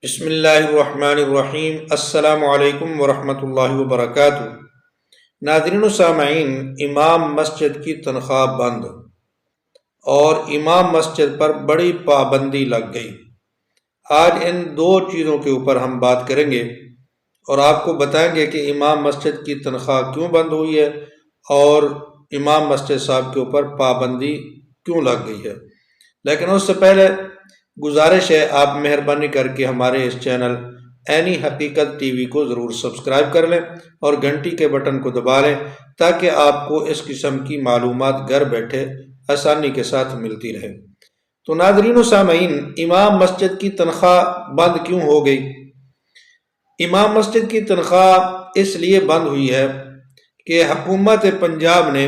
بسم اللہ الرحمن الرحیم۔ السلام علیکم ورحمۃ اللہ وبرکاتہ۔ ناظرین و سامعین، امام مسجد کی تنخواہ بند اور امام مسجد پر بڑی پابندی لگ گئی۔ آج ان دو چیزوں کے اوپر ہم بات کریں گے اور آپ کو بتائیں گے کہ امام مسجد کی تنخواہ کیوں بند ہوئی ہے اور امام مسجد صاحب کے اوپر پابندی کیوں لگ گئی ہے۔ لیکن اس سے پہلے گزارش ہے، آپ مہربانی کر کے ہمارے اس چینل عینی حقیقت ٹی وی کو ضرور سبسکرائب کر لیں اور گھنٹی کے بٹن کو دبا لیں تاکہ آپ کو اس قسم کی معلومات گھر بیٹھے آسانی کے ساتھ ملتی رہے۔ تو ناظرین و سامعین، امام مسجد کی تنخواہ بند کیوں ہو گئی؟ امام مسجد کی تنخواہ اس لیے بند ہوئی ہے کہ حکومت پنجاب نے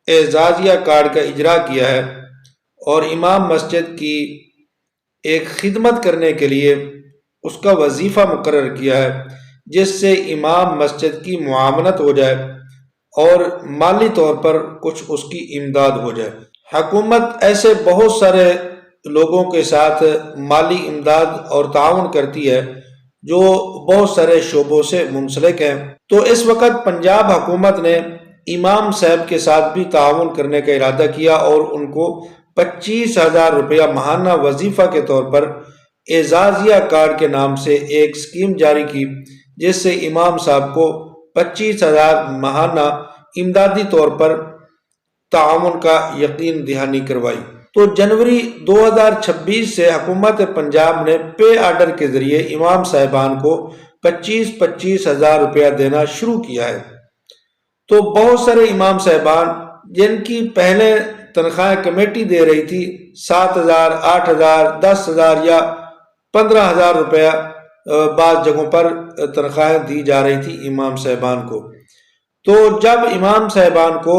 اعزازیہ کارڈ کا اجرا کیا ہے اور امام مسجد کی ایک خدمت کرنے کے لیے اس کا وظیفہ مقرر کیا ہے، جس سے امام مسجد کی معاونت ہو جائے اور مالی طور پر کچھ اس کی امداد ہو جائے۔ حکومت ایسے بہت سارے لوگوں کے ساتھ مالی امداد اور تعاون کرتی ہے جو بہت سارے شعبوں سے منسلک ہیں، تو اس وقت پنجاب حکومت نے امام صاحب کے ساتھ بھی تعاون کرنے کا ارادہ کیا اور ان کو 25,000 روپیہ ماہانہ وظیفہ کے طور پر اعزازیہ کارڈ کے نام سے ایک اسکیم جاری کی، جس سے امام صاحب کو 25,000 ماہانہ امدادی طور پر تعاون کا یقین دہانی کروائی۔ تو جنوری 2026 سے حکومت پنجاب نے پے آرڈر کے ذریعے امام صاحبان کو 25,000 روپیہ دینا شروع کیا ہے۔ تو بہت سارے امام صاحبان جن کی پہلے تنخواہ کمیٹی دے رہی تھی 7,000، 8,000، 10,000 یا 15,000 روپیہ، بعض جگہوں پر تنخواہیں دی جا رہی تھی امام صاحبان کو، تو جب امام صاحبان کو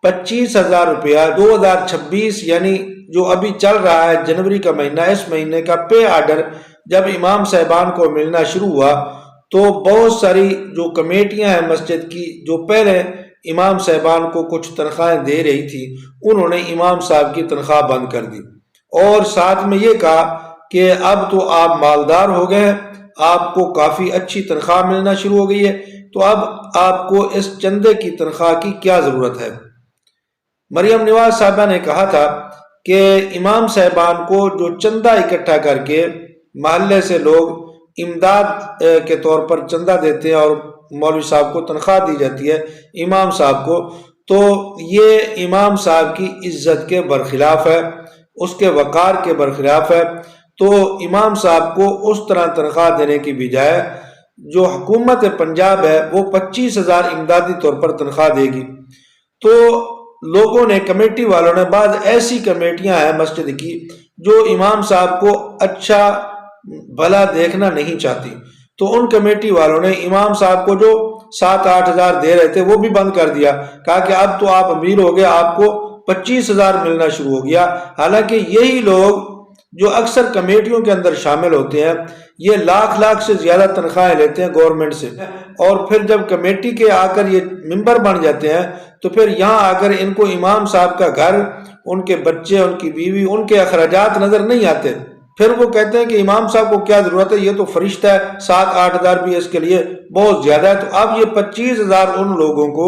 25,000 روپیہ 2026 یعنی جو ابھی چل رہا ہے جنوری کا مہینہ، اس مہینے کا پے آرڈر جب امام صاحبان کو ملنا شروع ہوا تو بہت ساری جو کمیٹیاں ہیں مسجد کی جو پہلے امام صاحبان کو کچھ تنخواہیں دے رہی تھی، انہوں نے امام صاحب کی تنخواہ بند کر دی اور ساتھ میں یہ کہا کہ اب تو آپ مالدار ہو گئے ہیں، آپ کو کافی اچھی تنخواہ ملنا شروع ہو گئی ہے، تو اب آپ کو اس چندے کی تنخواہ کی کیا ضرورت ہے۔ مریم نواز صاحبہ نے کہا تھا کہ امام صاحبان کو جو چندہ اکٹھا کر کے محلے سے لوگ امداد کے طور پر چندہ دیتے ہیں اور مولوی صاحب کو تنخواہ دی جاتی ہے امام صاحب کو، تو یہ امام صاحب کی عزت کے برخلاف ہے، اس کے وقار کے برخلاف ہے۔ تو امام صاحب کو اس طرح تنخواہ دینے کی بجائے جو حکومت پنجاب ہے وہ 25,000 امدادی طور پر تنخواہ دے گی۔ تو لوگوں نے، کمیٹی والوں نے، بعض ایسی کمیٹیاں ہیں مسجد کی جو امام صاحب کو اچھا بھلا دیکھنا نہیں چاہتی، تو ان کمیٹی والوں نے امام صاحب کو جو 7-8 ہزار دے رہے تھے وہ بھی بند کر دیا، کہا کہ اب تو آپ امیر ہو گئے، آپ کو 25,000 ملنا شروع ہو گیا۔ حالانکہ یہی لوگ جو اکثر کمیٹیوں کے اندر شامل ہوتے ہیں یہ لاکھ سے زیادہ تنخواہیں لیتے ہیں گورنمنٹ سے، اور پھر جب کمیٹی کے آ کر یہ ممبر بن جاتے ہیں تو پھر یہاں آ کر ان کو امام صاحب کا گھر، ان کے بچے، ان کی بیوی، ان کے اخراجات نظر نہیں آتے، پھر وہ کہتے ہیں کہ امام صاحب کو کیا ضرورت ہے، یہ تو فرشتہ ہے، 7-8 ہزار بھی اس کے لیے بہت زیادہ ہے۔ تو اب یہ 25,000 ان لوگوں کو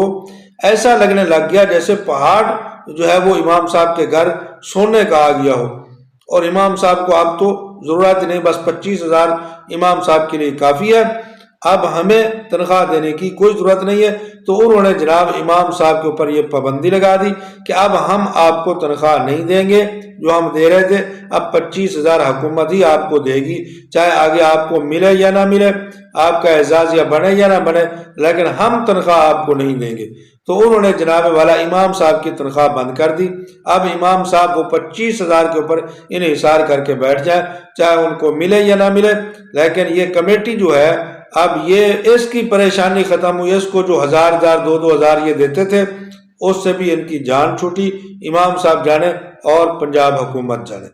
ایسا لگنے لگ گیا جیسے پہاڑ جو ہے وہ امام صاحب کے گھر سونے کا آ گیا ہو، اور امام صاحب کو اب تو ضرورت نہیں، بس 25,000 امام صاحب کے لیے کافی ہے، اب ہمیں تنخواہ دینے کی کوئی ضرورت نہیں ہے۔ تو انہوں نے جناب امام صاحب کے اوپر یہ پابندی لگا دی کہ اب ہم آپ کو تنخواہ نہیں دیں گے جو ہم دے رہے تھے، اب 25,000 حکومت ہی آپ کو دے گی، چاہے آگے آپ کو ملے یا نہ ملے، آپ کا اعزازیہ بنے یا نہ بنے، لیکن ہم تنخواہ آپ کو نہیں دیں گے۔ تو انہوں نے جناب والا امام صاحب کی تنخواہ بند کر دی۔ اب امام صاحب وہ 25,000 کے اوپر انحصار کر کے بیٹھ جائیں، چاہے ان کو ملے یا نہ ملے، لیکن یہ کمیٹی جو ہے اب یہ اس کی پریشانی ختم ہوئی، اس کو جو 1,000 2,000 یہ دیتے تھے اس سے بھی ان کی جان چھوٹی، امام صاحب جانے اور پنجاب حکومت جانے۔